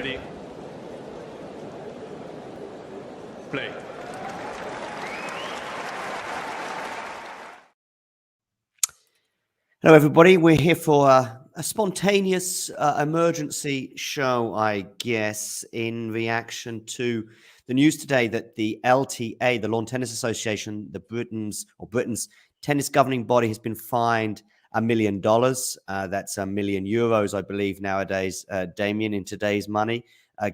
Ready? Play. Hello, everybody. We're here for a spontaneous emergency show, I guess, in reaction to the news today that the LTA, the Lawn Tennis Association, Britain's tennis governing body, has been fined $1 million. That's €1 million, I believe, nowadays, Damien, in today's money,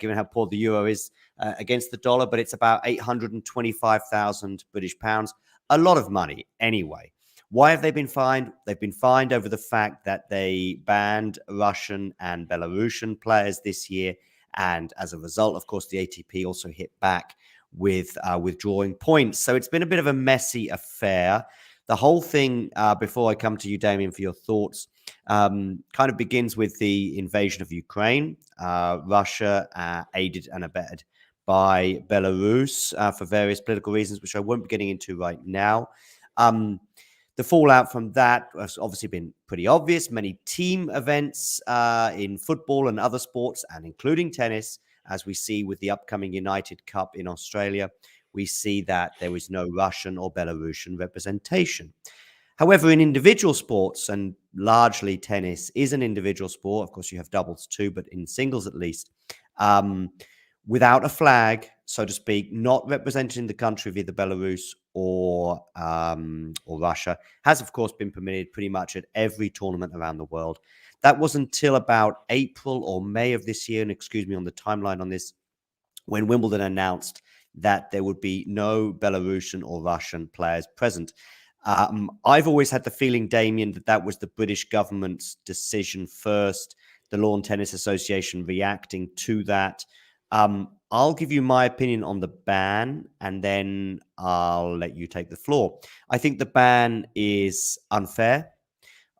given how poor the euro is against the dollar. But it's about 825,000 British pounds. A lot of money, anyway. Why have they been fined? They've been fined over the fact that they banned Russian and Belarusian players this year. And as a result, of course, the ATP also hit back with withdrawing points. So it's been a bit of a messy affair. The whole thing, before I come to you, Damien, for your thoughts, kind of begins with the invasion of Ukraine. Russia aided and abetted by Belarus for various political reasons, which I won't be getting into right now. The fallout from that has obviously been pretty obvious. Many team events in football and other sports, and including tennis, as we see with the upcoming United Cup in Australia, we see that there is no Russian or Belarusian representation. However, in individual sports, and largely tennis is an individual sport, of course you have doubles too, but in singles at least, without a flag, so to speak, not representing the country of either Belarus or Russia, has of course been permitted pretty much at every tournament around the world. That was until about April or May of this year, and excuse me on the timeline on this, when Wimbledon announced that there would be no Belarusian or Russian players present. I've always had the feeling, Damien, that was the British government's decision first, the Lawn Tennis Association reacting to that. I'll give you my opinion on the ban, and then I'll let you take the floor. I think the ban is unfair.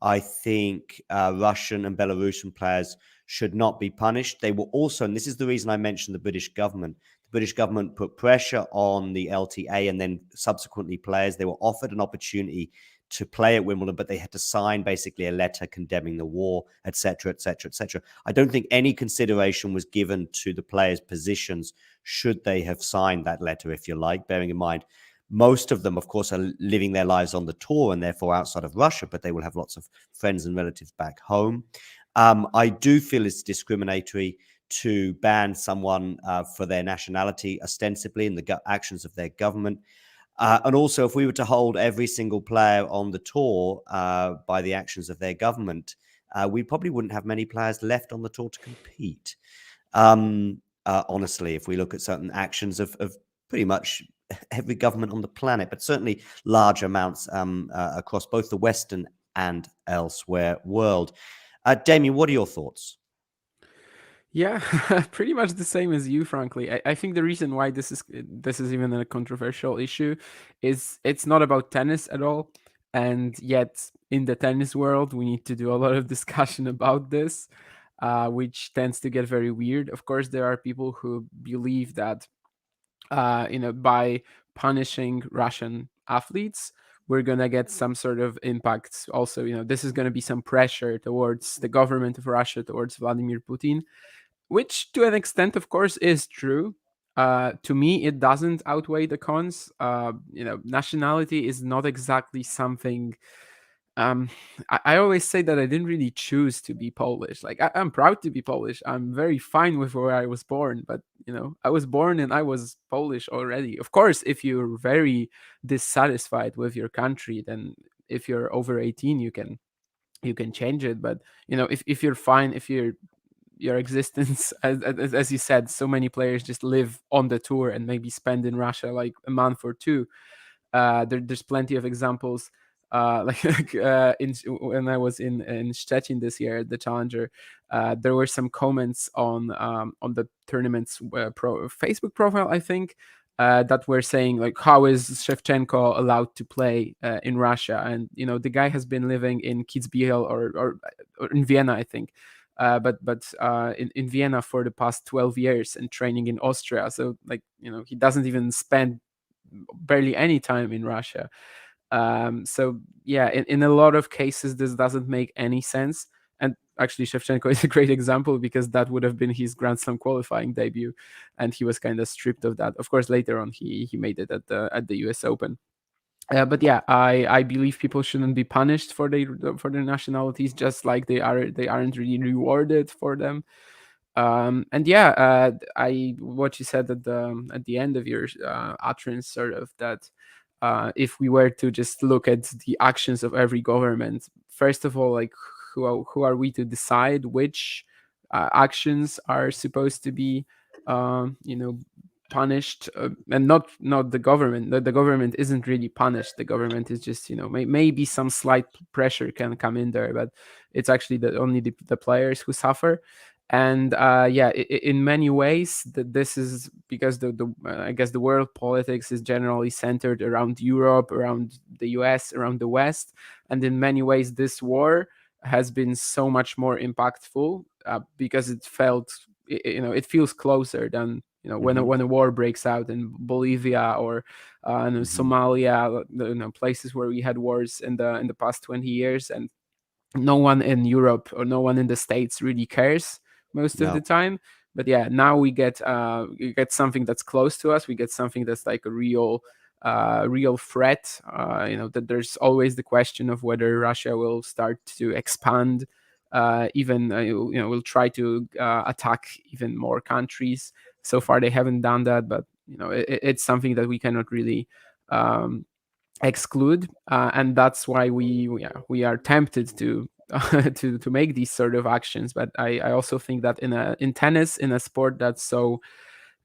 I think Russian and Belarusian players should not be punished. They were also, and this is the reason I mentioned the British government, the British government put pressure on the LTA and then subsequently players. They were offered an opportunity to play at Wimbledon, but they had to sign basically a letter condemning the war, etc., etc., etc. I don't think any consideration was given to the players' positions should they have signed that letter, if you like, bearing in mind most of them, of course, are living their lives on the tour and therefore outside of Russia, but they will have lots of friends and relatives back home. I do feel it's discriminatory to ban someone for their nationality, ostensibly in the actions of their government. And also, if we were to hold every single player on the tour by the actions of their government, we probably wouldn't have many players left on the tour to compete. Honestly, if we look at certain actions of pretty much every government on the planet, but certainly large amounts across both the Western and elsewhere world. Damien, what are your thoughts? Yeah, pretty much the same as you, frankly. I think the reason why this is even a controversial issue is it's not about tennis at all. And yet in the tennis world, we need to do a lot of discussion about this, which tends to get very weird. Of course, there are people who believe that, by punishing Russian athletes, we're going to get some sort of impact. Also, this is going to be some pressure towards the government of Russia, towards Vladimir Putin, which to an extent, of course, is true. To me, it doesn't outweigh the cons. Nationality is not exactly something. I always say that I didn't really choose to be Polish. Like, I'm proud to be Polish. I'm very fine with where I was born, but I was born and I was Polish already. Of course, if you're very dissatisfied with your country, then if you're over 18, you can change it. But if you're fine, if your existence, as you said, so many players just live on the tour and maybe spend in Russia like a month or two. There's plenty of examples. When I was in Szczecin this year at the Challenger, there were some comments on the tournament's Facebook profile, I think, that were saying like, how is Shevchenko allowed to play in Russia? And the guy has been living in Kitzbühel or in Vienna, I think. But in Vienna for the past 12 years and training in Austria. So he doesn't even spend barely any time in Russia. So yeah, in a lot of cases, this doesn't make any sense. And actually, Shevchenko is a great example because that would have been his Grand Slam qualifying debut, and he was kind of stripped of that. Of course, later on he made it at the US Open. But yeah, I believe people shouldn't be punished for their nationalities, just like they aren't really rewarded for them. And yeah, what you said at the end of your utterance, sort of that if we were to just look at the actions of every government, first of all, like who are we to decide which actions are supposed to be, you know, punished, and not the government. The government isn't really punished. The government is just, you know, maybe some slight pressure can come in there, but it's actually only the players who suffer. And yeah, in many ways, this is because the I guess the world politics is generally centered around Europe, around the US, around the West, and in many ways, this war has been so much more impactful because it felt, you know, it feels closer than, you know, when a war breaks out in Bolivia or in Somalia, you know, places where we had wars in the past 20 years, and no one in Europe or no one in the States really cares most of the No. time. But yeah, now we get something that's close to us. We get something that's like a real threat. You know, that there's always the question of whether Russia will start to expand, even you know, will try to attack even more countries. So far, they haven't done that, but you know, it's something that we cannot really exclude, and that's why we are tempted to to make these sort of actions. But I also think that in tennis, in a sport that's so,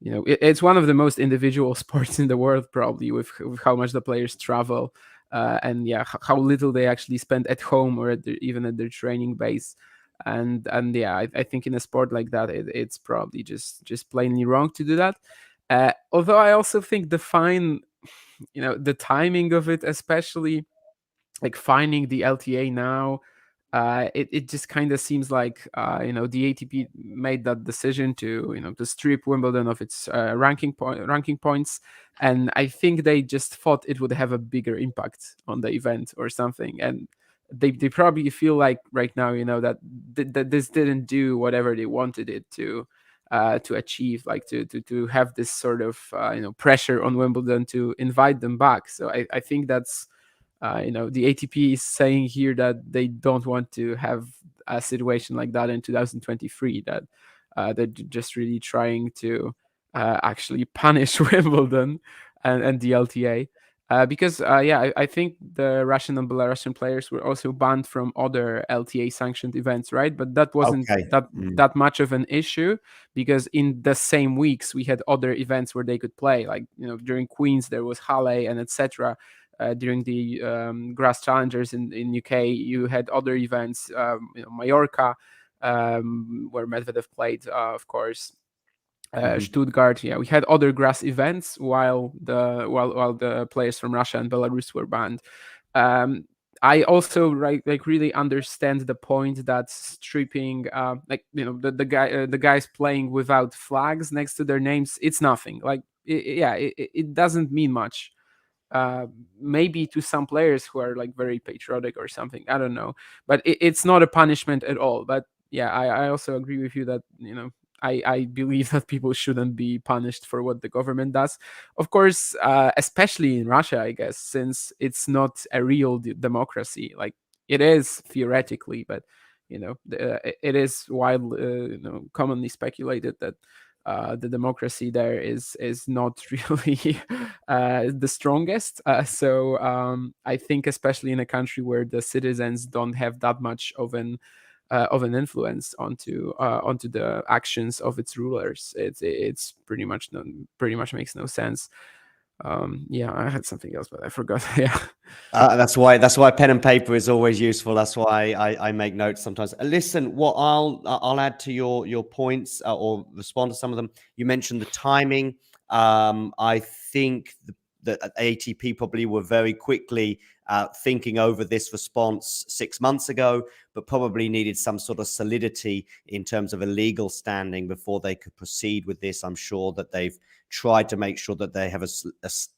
you know, it's one of the most individual sports in the world, probably, with how much the players travel, and yeah, how little they actually spend at home or even at their training base. And yeah, I think in a sport like that, it's probably just plainly wrong to do that. Although I also think you know, the timing of it, especially like finding the LTA now, it just kind of seems like, you know, the ATP made that decision to, you know, to strip Wimbledon of its ranking points, and I think they just thought it would have a bigger impact on the event or something, and they probably feel like right now, you know, that that this didn't do whatever they wanted it to achieve, like to have this sort of you know, pressure on Wimbledon to invite them back. So I think that's you know, the ATP is saying here that they don't want to have a situation like that in 2023. That they're just really trying to actually punish Wimbledon and the LTA. Because yeah, I think the Russian and Belarusian players were also banned from other LTA sanctioned events, right? But that wasn't Okay. that much of an issue, because in the same weeks we had other events where they could play. Like, you know, during Queens there was Halle and etc. During the Grass Challengers in UK, you had other events, you know, Mallorca, where Medvedev played, of course. Stuttgart, yeah, we had other grass events while the players from Russia and Belarus were banned. Um, I also like really understand the point that stripping, like, you know, the guys playing without flags next to their names, it's nothing. Like, yeah, it doesn't mean much. uh, Maybe to some players who are like very patriotic or something, I don't know, but it's not a punishment at all. But yeah, I also agree with you that, you know, I believe that people shouldn't be punished for what the government does. Of course, especially in Russia, I guess, since it's not a real democracy. Like, it is theoretically, but you know, it is widely, you know, commonly speculated that the democracy there is not really the strongest. So I think, especially in a country where the citizens don't have that much of an influence onto the actions of its rulers, it's pretty much makes no sense. Yeah, I had something else, but I forgot. Yeah. That's why pen and paper is always useful. That's why I make notes sometimes. Listen, what I'll add to your points, or respond to some of them. You mentioned the timing. I think that ATP probably were very quickly thinking over this response 6 months ago, but probably needed some sort of solidity in terms of a legal standing before they could proceed with this. I'm sure that they've tried to make sure that they have a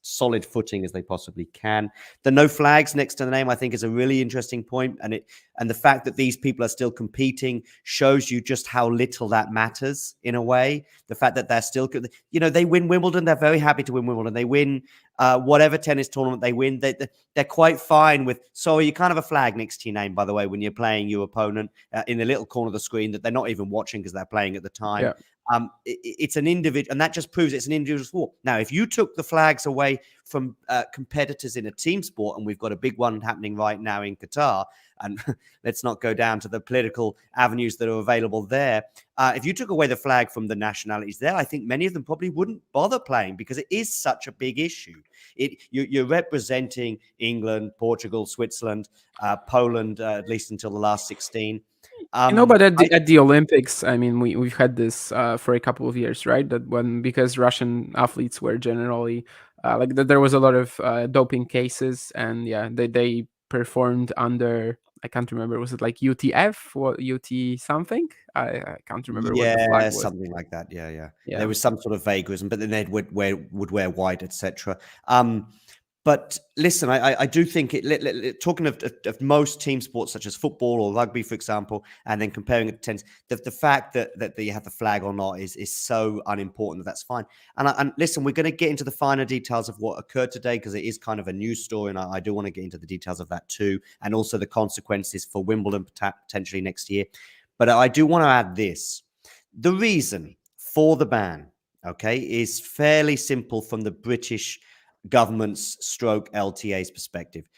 solid footing as they possibly can. The no flags next to the name, I think, is a really interesting point, and the fact that these people are still competing shows you just how little that matters in a way. The fact that they're still, they win Wimbledon, they're very happy to win Wimbledon. They win whatever tennis tournament they win. They're quite fine with, sorry, you can't have a flag next to your name, by the way, when you're playing your opponent in the little corner of the screen that they're not even watching because they're playing at the time. Yeah. It's an individual, and that just proves it's an individual sport. Now, if you took the flags away from competitors in a team sport, and we've got a big one happening right now in Qatar, and let's not go down to the political avenues that are available there. If you took away the flag from the nationalities there, I think many of them probably wouldn't bother playing because it is such a big issue. You're representing England, Portugal, Switzerland, Poland, at least until the last 16. But at the Olympics, I mean, we've had this for a couple of years, right? That because Russian athletes were generally there was a lot of doping cases, and yeah, they performed under, I can't remember, was it like UTF or UT something? I can't remember what the flag was. Something like that. Yeah. Yeah. There was some sort of vague reason, but then they would wear white, etc. But listen, I do think talking of most team sports such as football or rugby, for example, and then comparing it to tennis, the fact that you have the flag or not is so unimportant that's fine. And listen, we're going to get into the finer details of what occurred today because it is kind of a news story, and I do want to get into the details of that too, and also the consequences for Wimbledon potentially next year. But I do want to add this: the reason for the ban, okay, is fairly simple from the British government's stroke LTA's perspective.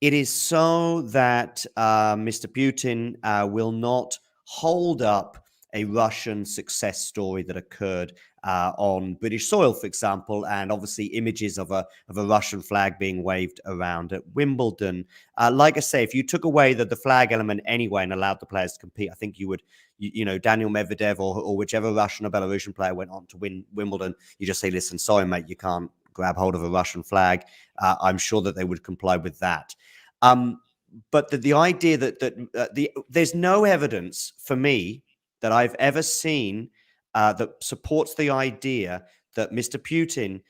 It is so that Mr. Putin will not hold up a Russian success story that occurred on British soil, for example, and obviously images of a Russian flag being waved around at Wimbledon. Like I say, if you took away the flag element anyway and allowed the players to compete, I think you would, Daniel Medvedev or whichever Russian or Belarusian player went on to win Wimbledon, you just say, listen, sorry, mate, you can't grab hold of a Russian flag. I'm sure that they would comply with that. But the idea that there's no evidence for me that I've ever seen that supports the idea that Mr. Putin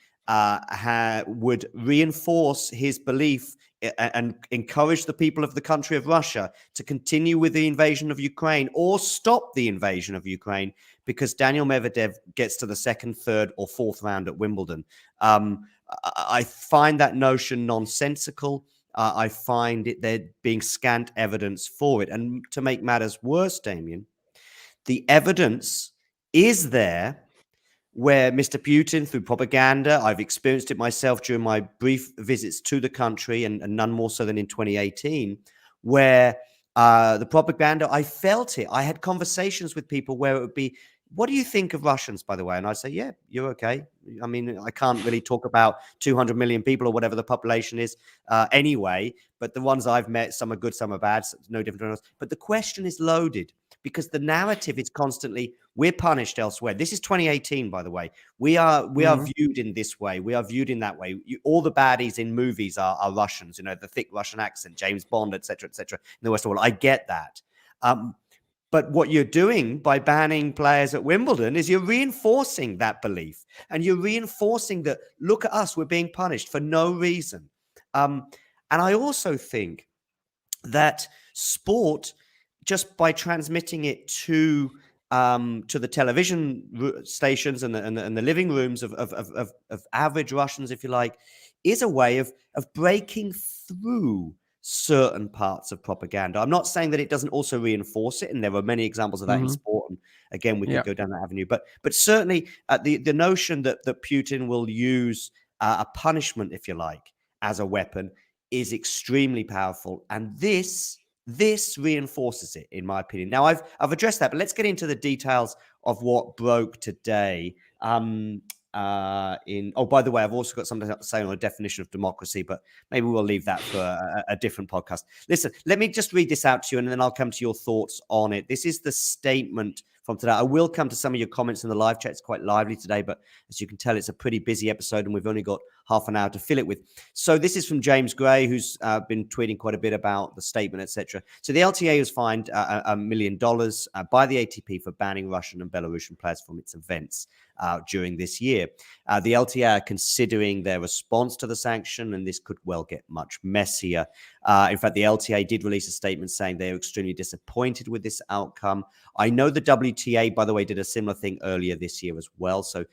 would reinforce his belief and encourage the people of the country of Russia to continue with the invasion of Ukraine or stop the invasion of Ukraine because Daniel Medvedev gets to the second, third, or fourth round at Wimbledon. I find that notion nonsensical. I find there being scant evidence for it. And to make matters worse, Damien, the evidence is there where Mr. Putin, through propaganda, I've experienced it myself during my brief visits to the country, and none more so than in 2018, where the propaganda, I felt it. I had conversations with people where it would be, what do you think of Russians, by the way? And I'd say, yeah, you're okay. I mean, I can't really talk about 200 million people or whatever the population is anyway, but the ones I've met, some are good, some are bad, so it's no different than us. But the question is loaded because the narrative is constantly, we're punished elsewhere. This is 2018, by the way. We are viewed in this way. We are viewed in that way. All the baddies in movies are Russians, the thick Russian accent, James Bond, et cetera, in the Western world. I get that. But what you're doing by banning players at Wimbledon is you're reinforcing that belief. And you're reinforcing that, look at us, we're being punished for no reason. And I also think that sport, just by transmitting it to the television stations and the living rooms of average Russians, if you like, is a way of breaking through certain parts of propaganda. I'm not saying that it doesn't also reinforce it, and there are many examples of that in sport. And again, we could go down that avenue. But certainly the notion that Putin will use a punishment, if you like, as a weapon is extremely powerful. And this reinforces it, in my opinion. Now, I've addressed that, but let's get into the details of what broke today. By the way, I've also got something to say on a definition of democracy, but maybe we'll leave that for a different podcast. Listen, let me just read this out to you, and then I'll come to your thoughts on it. This is the statement from today. I will come to some of your comments in the live chat. It's quite lively today, but as you can tell, it's a pretty busy episode, and we've only got half an hour to fill it with. So this is from James Gray, who's been tweeting quite a bit about the statement, etc. So the LTA was fined $1 million by the ATP for banning Russian and Belarusian players from its events during this year. The LTA are considering their response to the sanction, and this could well get much messier. In fact, the LTA did release a statement saying they are extremely disappointed with this outcome. I know the WTA, by the way, did a similar thing earlier this year as well. So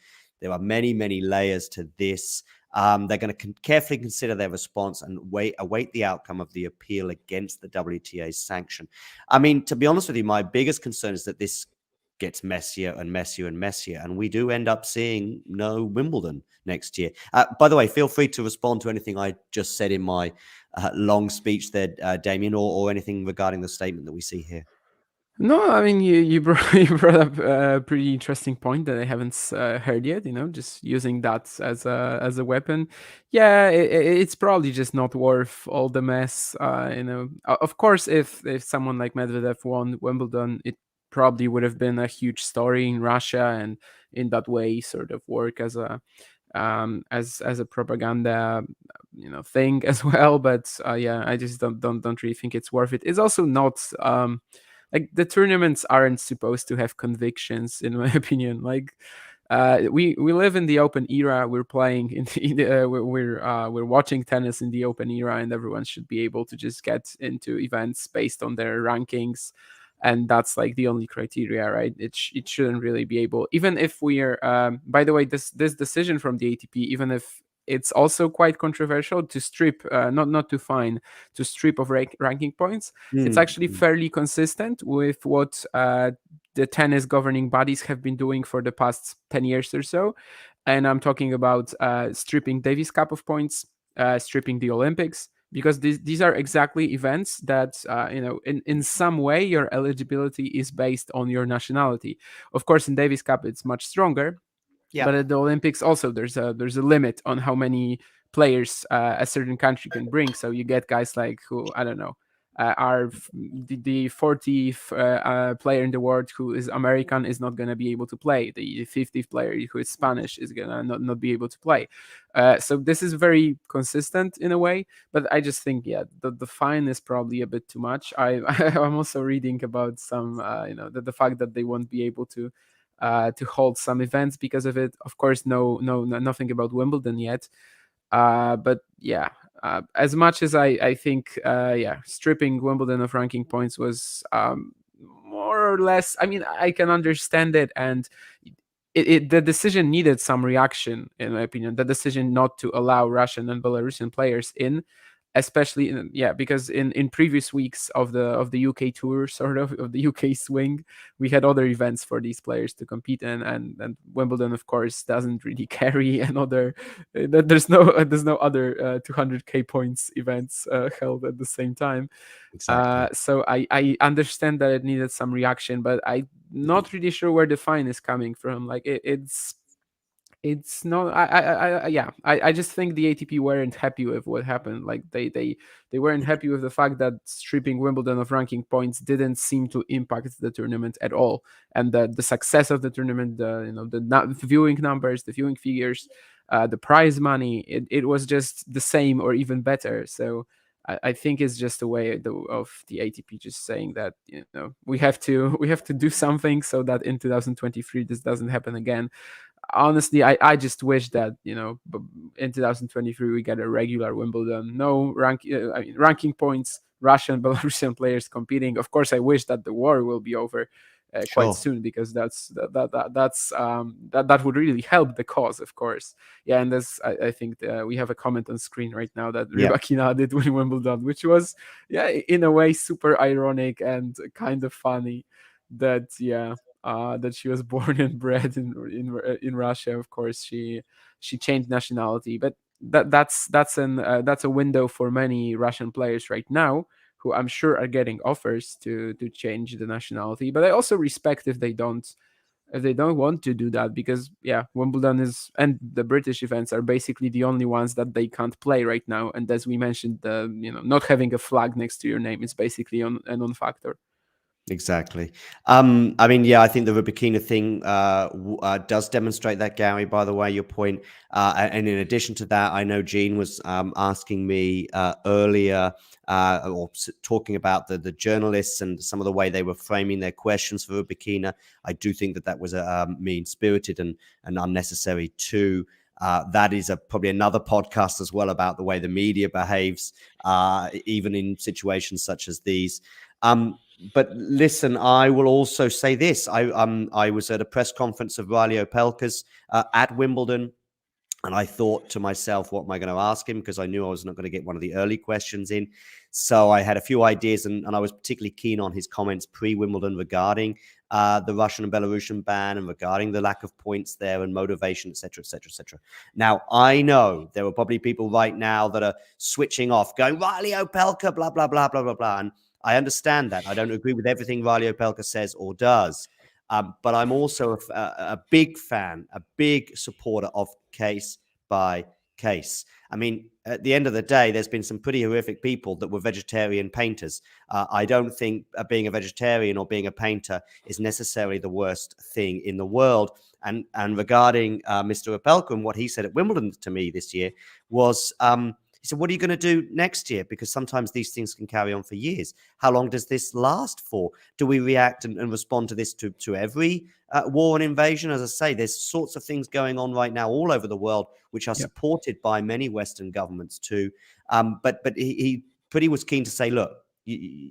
there are many, many layers to this. They're going to carefully consider their response and await the outcome of the appeal against the WTA's sanction. I mean, to be honest with you, my biggest concern is that this gets messier and messier and messier, and we do end up seeing no Wimbledon next year. By the way, feel free to respond to anything I just said in my long speech there, Damien, or anything regarding the statement that we see here. No, I mean you brought up a pretty interesting point that I haven't heard yet. Just using that as a weapon. Yeah, it's probably just not worth all the mess. Of course, if someone like Medvedev won Wimbledon, it probably would have been a huge story in Russia, and in that way, sort of work as a propaganda thing as well. But yeah, I just don't really think it's worth it. It's also not. Like, the tournaments aren't supposed to have convictions, in my opinion. Like, we live in the open era. We're playing we're watching tennis in the open era, and everyone should be able to just get into events based on their rankings, and that's like the only criteria, right? It shouldn't really be able, even if we're by the way, this decision from the ATP, even if it's also quite controversial, to strip not to fine, to strip of ranking points. It's actually fairly consistent with what the tennis governing bodies have been doing for the past 10 years or so. And I'm talking about stripping Davis Cup of points, stripping the Olympics, because these are exactly events that in some way your eligibility is based on your nationality. Of course, in Davis Cup it's much stronger. Yeah. But at the Olympics also there's a limit on how many players a certain country can bring. So you get guys like who, I don't know, are the 40th player in the world who is American is not going to be able to play. The 50th player who is Spanish is going to not be able to play. So this is very consistent in a way, but I just think, yeah, the fine is probably a bit too much. I'm also reading about some, the fact that they won't be able to hold some events because of it. Of course, nothing about Wimbledon yet. But yeah, as much as I think, yeah, stripping Wimbledon of ranking points was more or less. I mean, I can understand it, and the decision needed some reaction, in my opinion. The decision not to allow Russian and Belarusian players in, especially because in previous weeks of the UK tour, sort of the UK swing, we had other events for these players to compete in, and Wimbledon, of course, doesn't really carry another. There's no other 200k points events held at the same time. Exactly. So I understand that it needed some reaction, but I'm not really sure where the fine is coming from. Like, it's not. I just think the ATP weren't happy with what happened. Like, they weren't happy with the fact that stripping Wimbledon of ranking points didn't seem to impact the tournament at all, and the success of the tournament, the viewing numbers, the viewing figures, the prize money, it was just the same or even better. So I think it's just a way of the ATP just saying that we have to do something so that in 2023 this doesn't happen again. Honestly, I just wish that in 2023 we get a regular Wimbledon, no ranking points, Russian Belarusian players competing. Of course, I wish that the war will be over quite Sure. soon, because that would really help the cause, of course. Yeah, and I think we have a comment on screen right now that Yeah. Rybakina did win Wimbledon, which was, yeah, in a way super ironic and kind of funny. That that she was born and bred in Russia. Of course, she changed nationality, but that's a window for many Russian players right now, who I'm sure are getting offers to change the nationality. But I also respect if they don't want to do that, because Wimbledon and the British events are basically the only ones that they can't play right now. And as we mentioned, not having a flag next to your name is basically a non-factor. Exactly. I mean, yeah, I think the Rubikina thing does demonstrate that, Gary, by the way, your point. And in addition to that, I know Gene was asking me earlier talking about the journalists and some of the way they were framing their questions for Rubikina. I do think that that was mean-spirited and unnecessary too. That is probably another podcast as well about the way the media behaves, even in situations such as these. But listen, I will also say this. I was at a press conference of Riley Opelka's at Wimbledon, and I thought to myself, what am I going to ask him? Because I knew I was not going to get one of the early questions in. So I had a few ideas, and I was particularly keen on his comments pre-Wimbledon regarding the Russian and Belarusian ban and regarding the lack of points there and motivation, et cetera, et cetera, et cetera. Now, I know there are probably people right now that are switching off, going, Riley Opelka, blah, blah, blah, blah, blah, blah. And I understand that. I don't agree with everything Riley Opelka says or does. But I'm also a big fan, a big supporter of case by case. I mean, at the end of the day, there's been some pretty horrific people that were vegetarian painters. I don't think being a vegetarian or being a painter is necessarily the worst thing in the world. And regarding Mr. Opelka and what he said at Wimbledon to me this year was, he said, what are you going to do next year? Because sometimes these things can carry on for years. How long does this last for? Do we react and respond to this to every war and invasion? As I say, there's sorts of things going on right now all over the world, which are supported by many Western governments too. But he pretty was keen to say, look,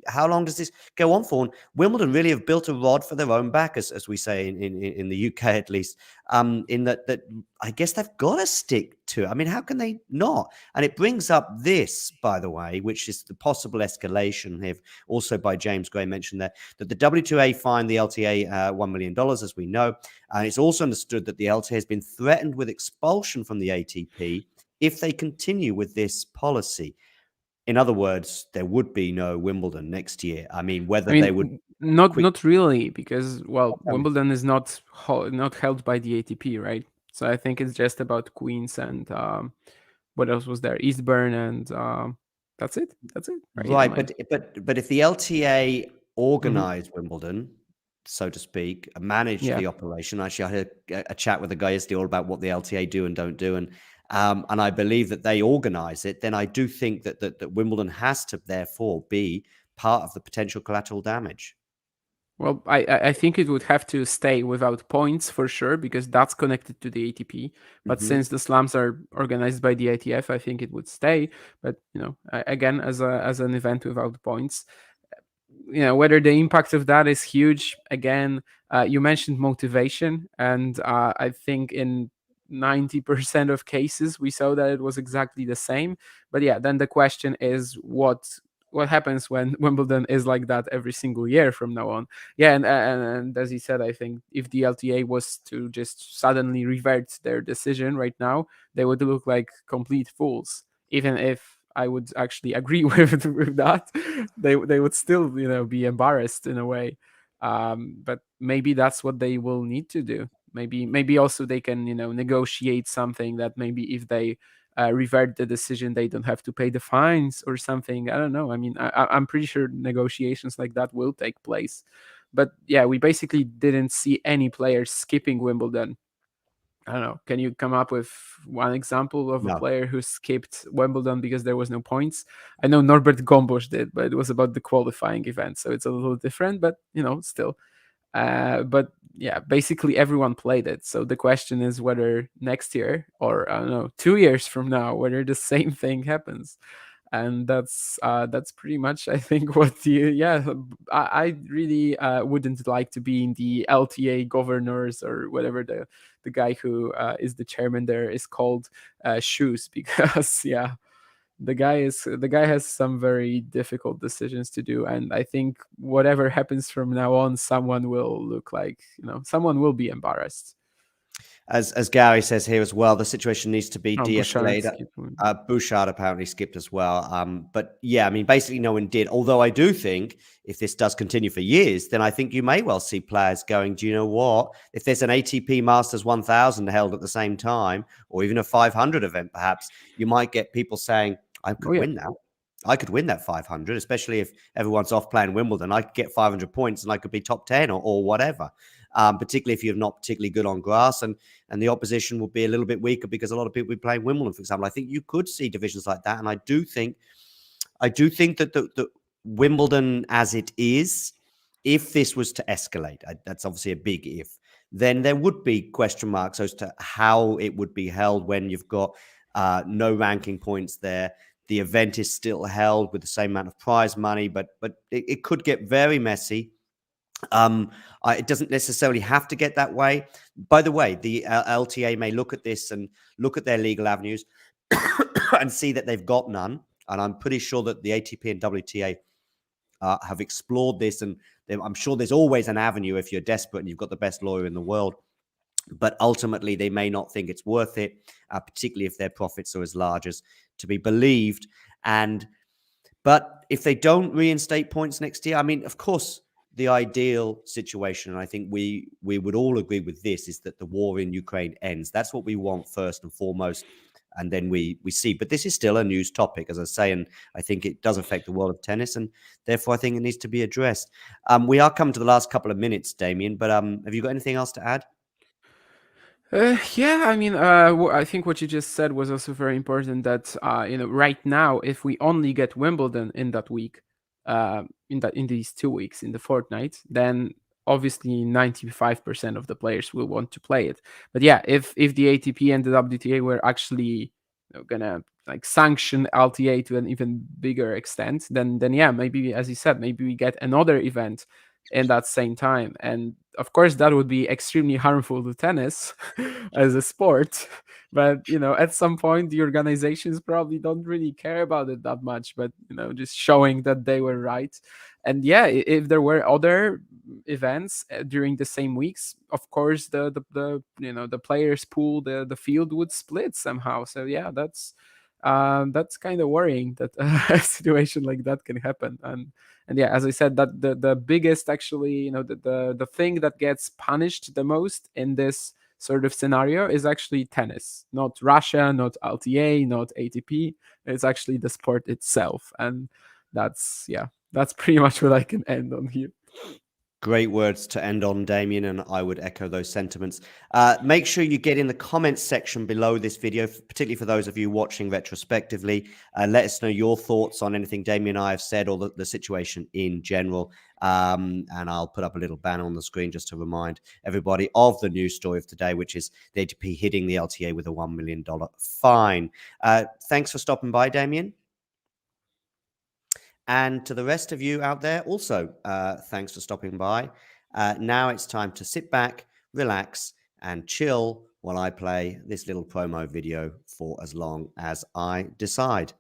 how long does this go on for? And Wimbledon really have built a rod for their own back, as we say in the UK at least, in that I guess they've got to stick to. I mean, how can they not? And it brings up this, by the way, which is the possible escalation here, also by James Gray mentioned there, that the WTA fined the LTA $1 million, as we know. And it's also understood that the LTA has been threatened with expulsion from the ATP if they continue with this policy. In other words, there would be no Wimbledon next year. I mean, whether they would not really, because Wimbledon is not held by the ATP, right? So I think it's just about Queens and what else was there? Eastbourne and that's it. Right, but if the LTA organized Wimbledon, so to speak, managed the operation. Actually, I had a chat with a guy yesterday all about what the LTA do and don't do, and I believe that they organize it. Then I do think that Wimbledon has to therefore be part of the potential collateral damage. Well, I think it would have to stay without points for sure, because that's connected to the ATP. But since the slams are organized by the ITF, I think it would stay. But again, as an event without points, whether the impact of that is huge. Again, you mentioned motivation, and I think in 90% of cases we saw that it was exactly the same. But yeah, then the question is what happens when Wimbledon is like that every single year from now on. Yeah, and as he said, I think if the LTA was to just suddenly revert their decision right now, they would look like complete fools. Even if I would actually agree with that, they would still be embarrassed in a way. But maybe that's what they will need to do. Maybe also they can negotiate something that maybe if they revert the decision, they don't have to pay the fines or something. I don't know. I mean, I'm pretty sure negotiations like that will take place. But yeah, we basically didn't see any players skipping Wimbledon. I don't know. Can you come up with one example of a player who skipped Wimbledon because there was no points? I know Norbert Gombosch did, but it was about the qualifying event, so it's a little different, but still. But yeah, basically everyone played it. So the question is whether next year, or I don't know, 2 years from now, whether the same thing happens. And that's pretty much, I think, what I really wouldn't like to be in the LTA governors or whatever the guy who is the chairman there is called shoes, because the guy has some very difficult decisions to do, and I think whatever happens from now on, someone will look like someone will be embarrassed. As Gary says here as well, the situation needs to be de-escalated. Bouchard apparently skipped as well. But yeah, I mean, basically no one did. Although I do think if this does continue for years, then I think you may well see players going, do you know what? If there's an ATP Masters 1000 held at the same time, or even a 500 event, perhaps, you might get people saying, I could win now. I could win that 500, especially if everyone's off playing Wimbledon. I could get 500 points and I could be top 10 or whatever. Particularly if you're not particularly good on grass, and the opposition will be a little bit weaker because a lot of people will be playing Wimbledon, for example. I think you could see divisions like that, and I do think that the Wimbledon as it is, if this was to escalate, that's obviously a big if, then there would be question marks as to how it would be held when you've got no ranking points there. The event is still held with the same amount of prize money, but it could get very messy. It doesn't necessarily have to get that way. By the way, the LTA may look at this and look at their legal avenues and see that they've got none. And I'm pretty sure that the ATP and WTA have explored this. And I'm sure there's always an avenue if you're desperate and you've got the best lawyer in the world. But ultimately, they may not think it's worth it, particularly if their profits are as large as to be believed. But if they don't reinstate points next year, I mean, of course, the ideal situation, and I think we would all agree with this, is that the war in Ukraine ends. That's what we want first and foremost, and then we see. But this is still a news topic, as I say, and I think it does affect the world of tennis, and therefore I think it needs to be addressed. We are coming to the last couple of minutes, Damien, but have you got anything else to add? Yeah, I mean, I think what you just said was also very important. That right now, if we only get Wimbledon in that week, in these 2 weeks, in the fortnight, then obviously 95% of the players will want to play it. But yeah, if the ATP and the WTA were actually gonna like sanction LTA to an even bigger extent, then yeah, maybe, as you said, maybe we get another event in that same time. And of course that would be extremely harmful to tennis as a sport, but at some point the organizations probably don't really care about it that much, but just showing that they were right. And yeah, if there were other events during the same weeks, of course the players pool, the field would split somehow. So yeah, that's kind of worrying that a situation like that can happen. And yeah, as I said, that the biggest, actually, the thing that gets punished the most in this sort of scenario is actually tennis, not Russia, not LTA, not ATP. It's actually the sport itself. And that's pretty much what I can end on here. Great words to end on, Damien, and I would echo those sentiments. Make sure you get in the comments section below this video, particularly for those of you watching retrospectively. Let us know your thoughts on anything Damien and I have said, or the situation in general. And I'll put up a little banner on the screen just to remind everybody of the news story of today, which is the ATP hitting the LTA with a $1 million fine. Thanks for stopping by, Damien. And to the rest of you out there, also, thanks for stopping by. Now it's time to sit back, relax, and chill while I play this little promo video for as long as I decide.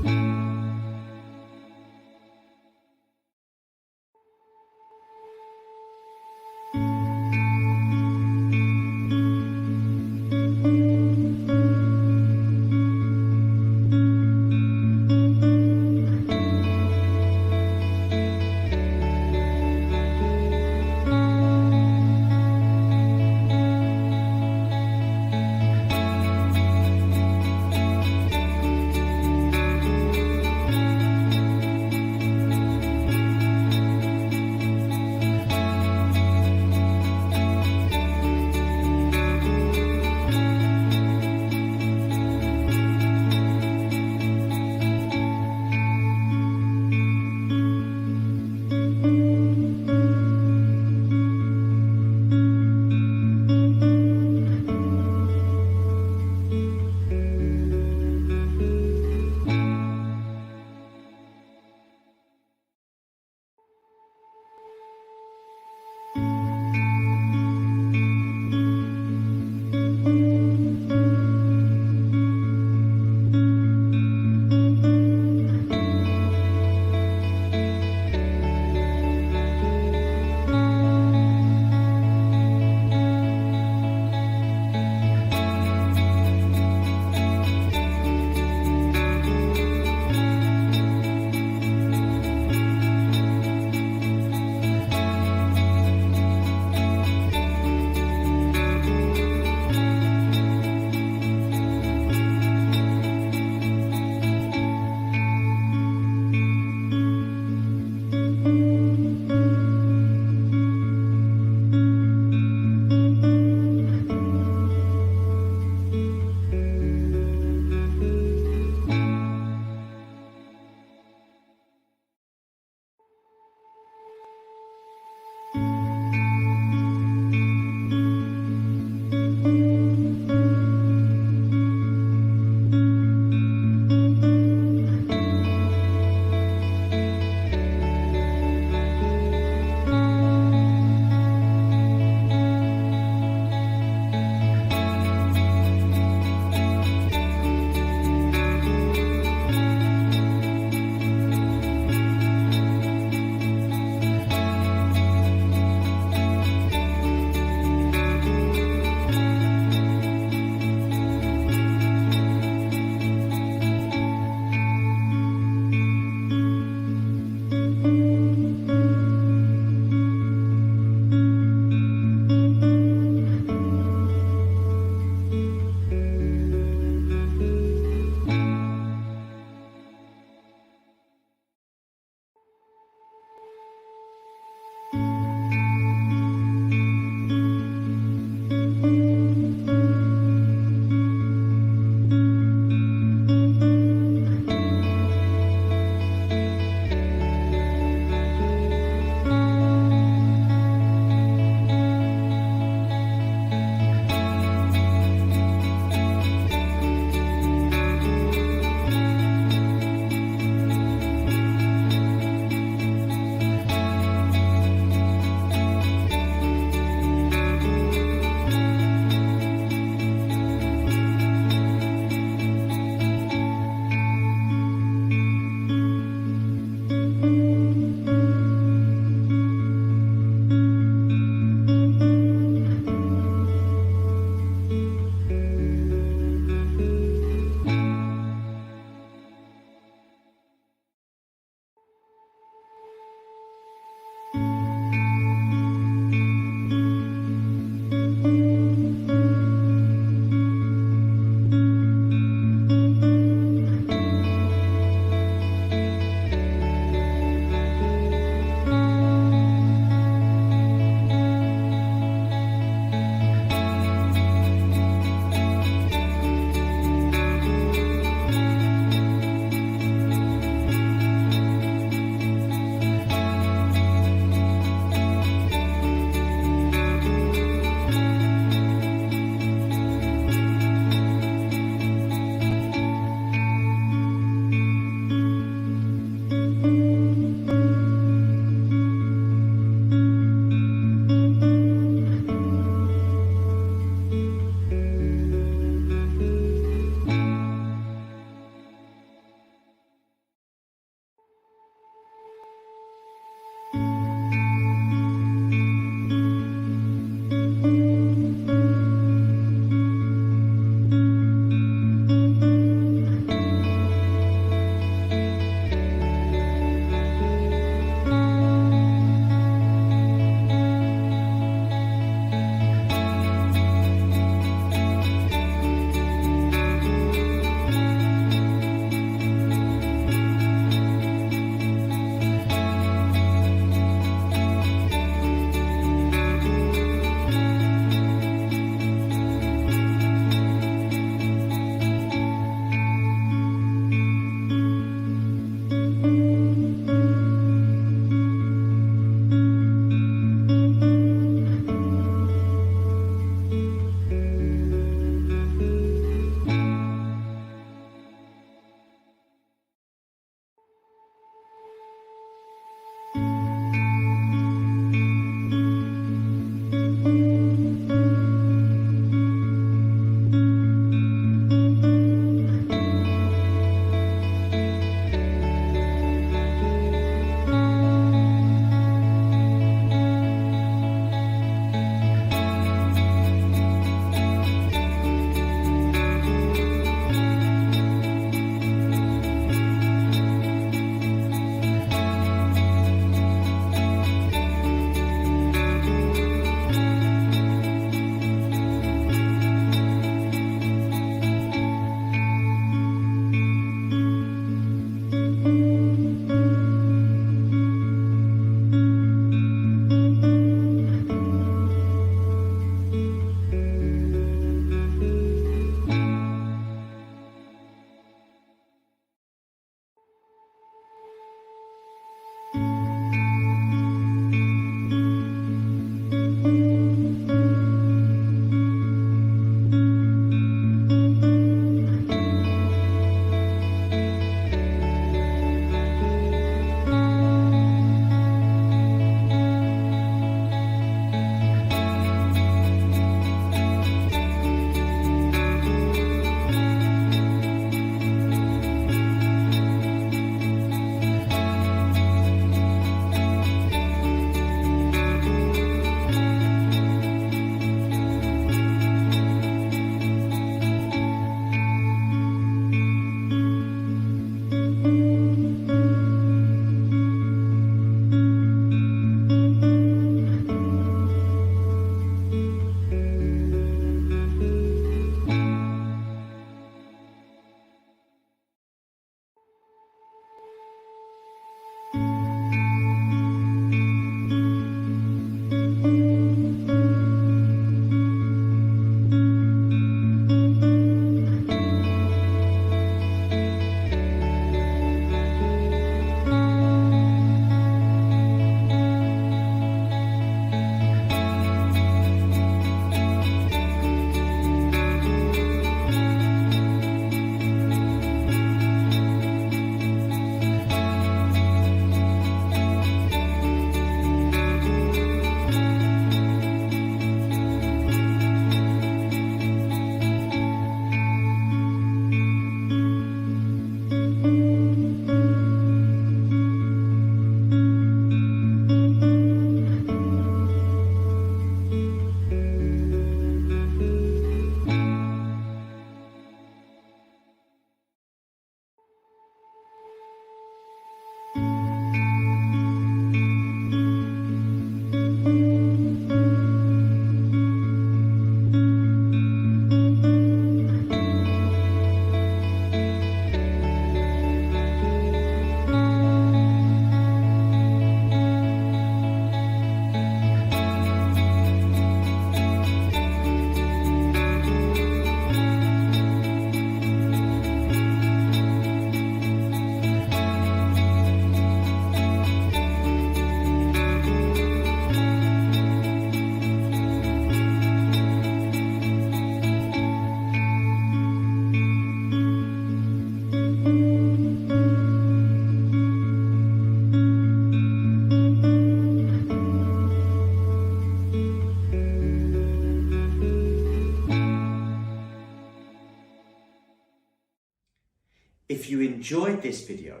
If you enjoyed this video,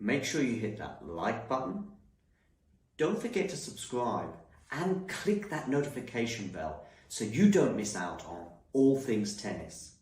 make sure you hit that like button. Don't forget to subscribe and click that notification bell so you don't miss out on all things tennis.